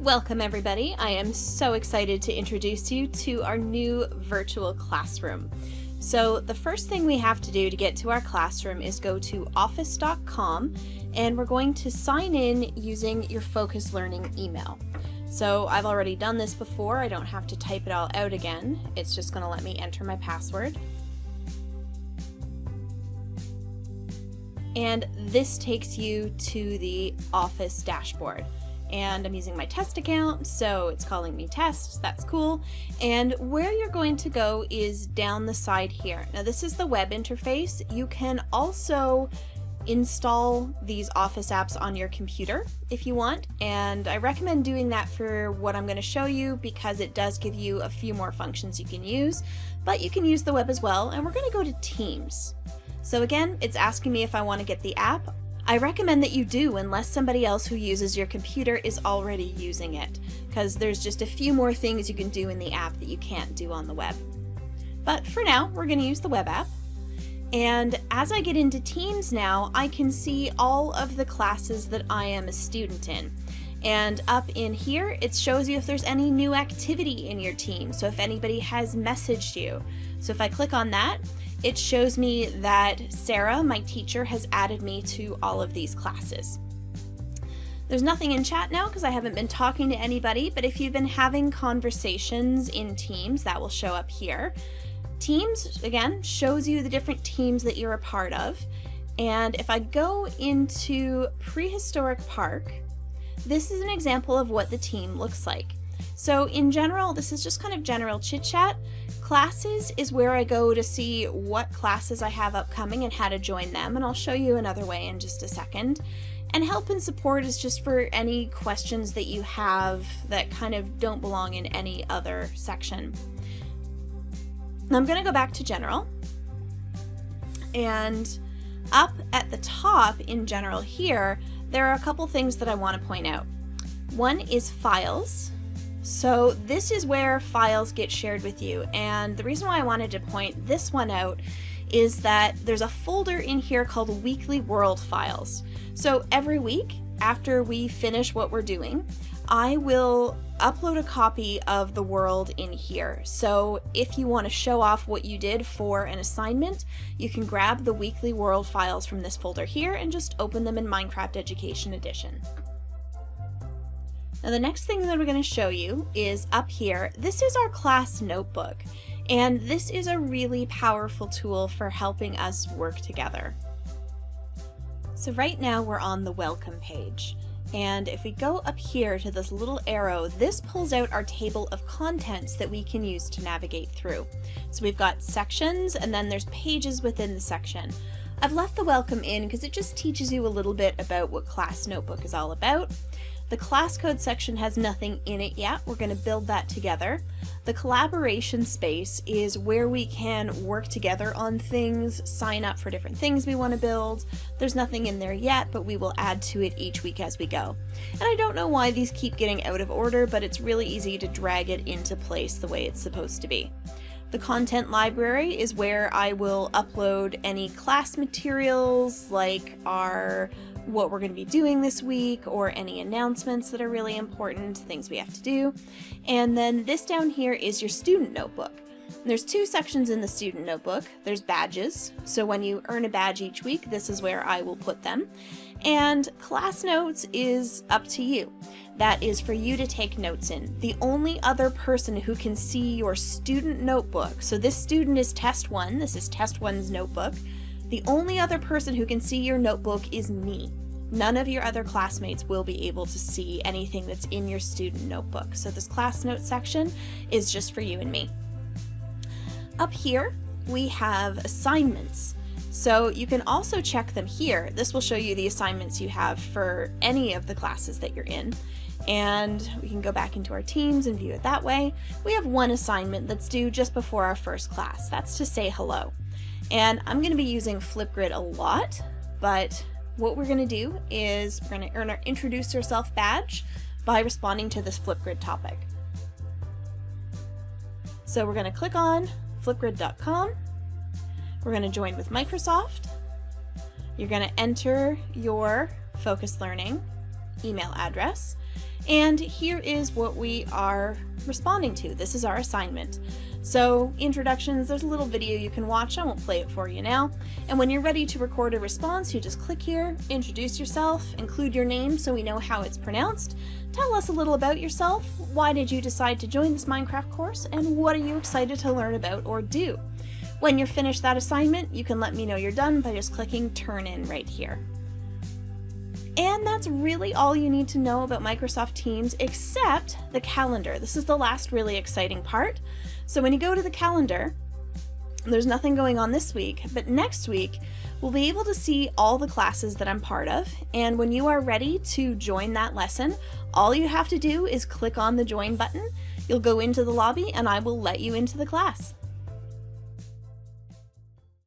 Welcome everybody. I am so excited to introduce you to our new virtual classroom. So the first thing we have to do to get to our classroom is go to office.com and we're going to sign in using your Focus Learning email. So I've already done this before. I don't have to type it all out again. It's just going to let me enter my password. And this takes you to the Office dashboard. And I'm using my test account, so it's calling me test. That's cool. And where you're going to go is down the side here. Now this is the web interface. You can also install these Office apps on your computer if you want, and I recommend doing that for what I'm going to show you because it does give you a few more functions you can use, but you can use the web as well. And we're going to go to Teams. So again, it's asking me if I want to get the app. I recommend that you do unless somebody else who uses your computer is already using it, because there's just a few more things you can do in the app that you can't do on the web. But for now, we're going to use the web app. And as I get into Teams now, I can see all of the classes that I am a student in. And up in here, it shows you if there's any new activity in your team. So if anybody has messaged you. So if I click on that, it shows me that Sarah, my teacher, has added me to all of these classes. There's nothing in chat now because I haven't been talking to anybody, but if you've been having conversations in Teams, that will show up here. Teams, again, shows you the different teams that you're a part of. And if I go into Prehistoric Park, this is an example of what the team looks like. So in general, this is just kind of general chit chat. Classes is where I go to see what classes I have upcoming and how to join them, and I'll show you another way in just a second. And help and support is just for any questions that you have that kind of don't belong in any other section. Now I'm going to go back to general, and up at the top in general here, there are a couple things that I want to point out. One is files. So this is where files get shared with you, and the reason why I wanted to point this one out is that there's a folder in here called Weekly World Files. So every week after we finish what we're doing, I will upload a copy of the world in here. So if you want to show off what you did for an assignment, you can grab the Weekly World Files from this folder here and just open them in Minecraft Education Edition. Now the next thing that we're going to show you is up here. This is our class notebook, and this is a really powerful tool for helping us work together. So right now we're on the welcome page, and if we go up here to this little arrow, this pulls out our table of contents that we can use to navigate through. So we've got sections, and then there's pages within the section. I've left the welcome in because it just teaches you a little bit about what class notebook is all about. The class code section has nothing in it yet. We're going to build that together. The collaboration space is where we can work together on things, sign up for different things we want to build. There's nothing in there yet, but we will add to it each week as we go. And I don't know why these keep getting out of order, but it's really easy to drag it into place the way it's supposed to be. The content library is where I will upload any class materials like what we're going to be doing this week, or any announcements that are really important, things we have to do. And then this down here is your student notebook. And there's two sections in the student notebook. There's badges, so when you earn a badge each week, this is where I will put them. And class notes is up to you. That is for you to take notes in. The only other person who can see your student notebook, so this student is test 1, this is test 1's notebook. The only other person who can see your notebook is me. None of your other classmates will be able to see anything that's in your student notebook. So this class note section is just for you and me. Up here, we have assignments. So you can also check them here. This will show you the assignments you have for any of the classes that you're in. And we can go back into our teams and view it that way. We have one assignment that's due just before our first class. That's to say hello. And I'm going to be using Flipgrid a lot, but what we're going to do is we're going to earn our Introduce Yourself badge by responding to this Flipgrid topic. So we're going to click on flipgrid.com. We're going to join with Microsoft. You're going to enter your Focus Learning email address. And here is what we are responding to. This is our assignment. So introductions, there's a little video you can watch. I won't play it for you now. And when you're ready to record a response, you just click here, introduce yourself, include your name so we know how it's pronounced. Tell us a little about yourself. Why did you decide to join this Minecraft course? And what are you excited to learn about or do? When you're finished that assignment, you can let me know you're done by just clicking Turn In right here. And that's really all you need to know about Microsoft Teams except the calendar. This is the last really exciting part. So when you go to the calendar, there's nothing going on this week, but next week we'll be able to see all the classes that I'm part of. And when you are ready to join that lesson, all you have to do is click on the join button. You'll go into the lobby and I will let you into the class.